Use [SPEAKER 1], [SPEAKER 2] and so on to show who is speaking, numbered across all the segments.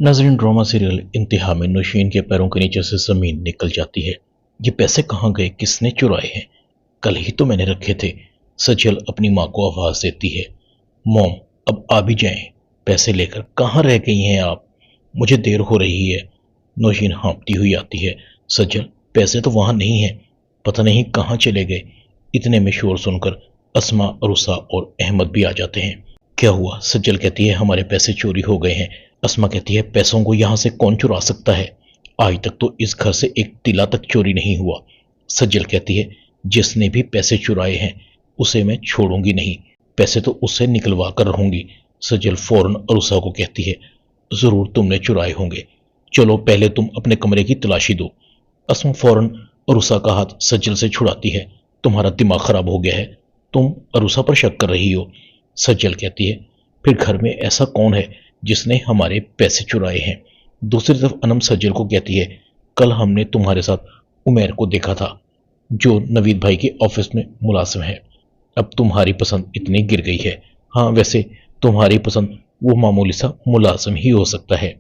[SPEAKER 1] नाज़रीन, drama serial इंतहा में नौशीन के पैरों के नीचे से जमीन निकल जाती है। ये पैसे कहाँ गए, किसने चुराए हैं? कल ही तो मैंने रखे थे। सजल अपनी माँ को आवाज देती है, मॉम अब आ भी जाएं, पैसे लेकर कहाँ रह गई हैं आप? मुझे देर हो रही है। नौशीन हाँफती हुई आती है, सजल पैसे तो वहां नहीं है, पता नहीं कहाँ चले गए। इतने में शोर सुनकर अस्मा, अरुसा और अहमद भी आ जाते हैं। क्या हुआ? सज्जल कहती है, हमारे पैसे चोरी हो गए हैं। अस्मा कहती है, पैसों को यहां से कौन चुरा सकता है? आज तक तो इस घर से एक तिला तक चोरी नहीं हुआ। सज्जल कहती है, जिसने भी पैसे चुराए हैं उसे मैं छोड़ूंगी नहीं, पैसे तो उससे निकलवा कर रहूंगी। सज्जल फौरन अरुसा को कहती है, जरूर तुमने चुराए होंगे, चलो पहले तुम अपने कमरे की तलाशी दो। अस्मा फौरन अरुसा का हाथ सज्जल से छुड़ाती है, तुम्हारा दिमाग खराब हो गया है, तुम अरुसा पर शक कर रही हो। सज्जल कहती है, फिर घर में ऐसा कौन है जिसने हमारे पैसे चुराए हैं? दूसरी तरफ अनम सज्जल को कहती है, कल हमने तुम्हारे साथ उमेर को देखा था, जो नवीद भाई के ऑफिस में मुलाजिम है। अब तुम्हारी पसंद इतनी गिर गई है। हाँ, वैसे तुम्हारी पसंद वो मामूली सा मुलाजिम ही हो सकता है।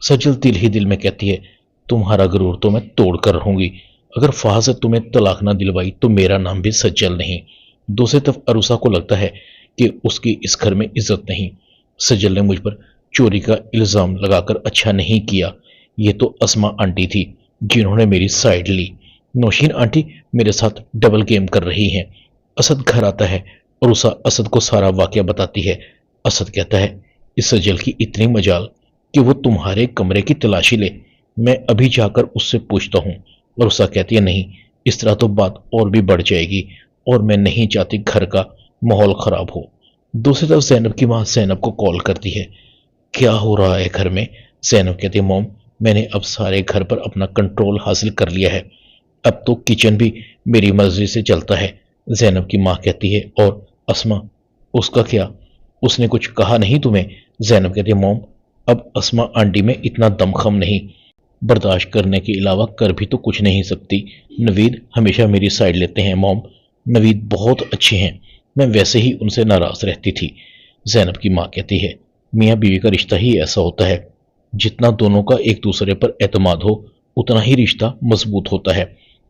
[SPEAKER 1] सज्जल दिल ही दिल में कहती है, तुम्हारा गुरूर तो मैं तोड़ कर रहूंगी। अगर फहाद से तुम्हें तलाक ना दिलवाई तो मेरा नाम भी सज्जल नहीं। दूसरी तरफ अरुसा को लगता है कि उसकी इस घर में इज्जत नहीं। सज्जल ने मुझ पर चोरी का इल्जाम लगाकर अच्छा नहीं किया। ये तो अस्मा आंटी थी जिन्होंने मेरी साइड ली। नौशीन आंटी मेरे साथ डबल गेम कर रही हैं। असद घर आता है और उसा असद को सारा वाकया बताती है। असद कहता है, इस सज्जल की इतनी मजाल कि वो तुम्हारे कमरे की तलाशी ले, मैं अभी जाकर उससे पूछता हूँ। और उसा कहती है, नहीं, इस तरह तो बात और भी बढ़ जाएगी और मैं नहीं चाहती घर का माहौल खराब हो। दूसरी तरफ जैनब की मां जैनब को कॉल करती है, क्या हो रहा है घर में? जैनब कहती है, मॉम मैंने अब सारे घर पर अपना कंट्रोल हासिल कर लिया है, अब तो किचन भी मेरी मर्जी से चलता है। जैनब की मां कहती है, और अस्मा, उसका क्या? उसने कुछ कहा नहीं तुम्हें? जैनब कहती है, मॉम अब अस्मा आंटी में इतना दमखम नहीं, बर्दाश्त करने के अलावा कर भी तो कुछ नहीं सकती। नवीद हमेशा मेरी साइड लेते हैं मॉम, नवीद बहुत अच्छे हैं, मैं वैसे ही उनसे नाराज रहती थी। जैनब की मां कहती है, मियाँ बीवी का रिश्ता ही ऐसा होता है, जितना दोनों का एक दूसरे पर एतमाद हो उतना ही रिश्ता मजबूत होता है।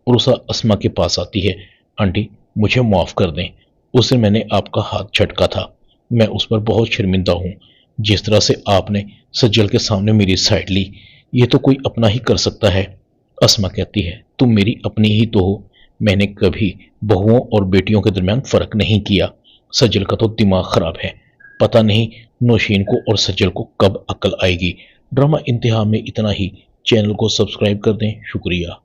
[SPEAKER 1] और उसा अस्मा के पास आती है, आंटी मुझे माफ कर दें, उस दिन मैंने आपका हाथ झटका था, मैं उस पर बहुत शर्मिंदा हूँ। जिस तरह से आपने सज्जल के सामने मेरी साइड ली, ये तो कोई अपना ही कर सकता है। अस्मा कहती है, तुम मेरी अपनी ही तो हो, मैंने कभी बहुओं और बेटियों के दरमियान फर्क नहीं किया। सज्जल का तो दिमाग खराब है, पता नहीं नौशीन को और सज्जल को कब अकल आएगी। ड्रामा इंतहा में इतना ही। चैनल को सब्सक्राइब कर दें। शुक्रिया।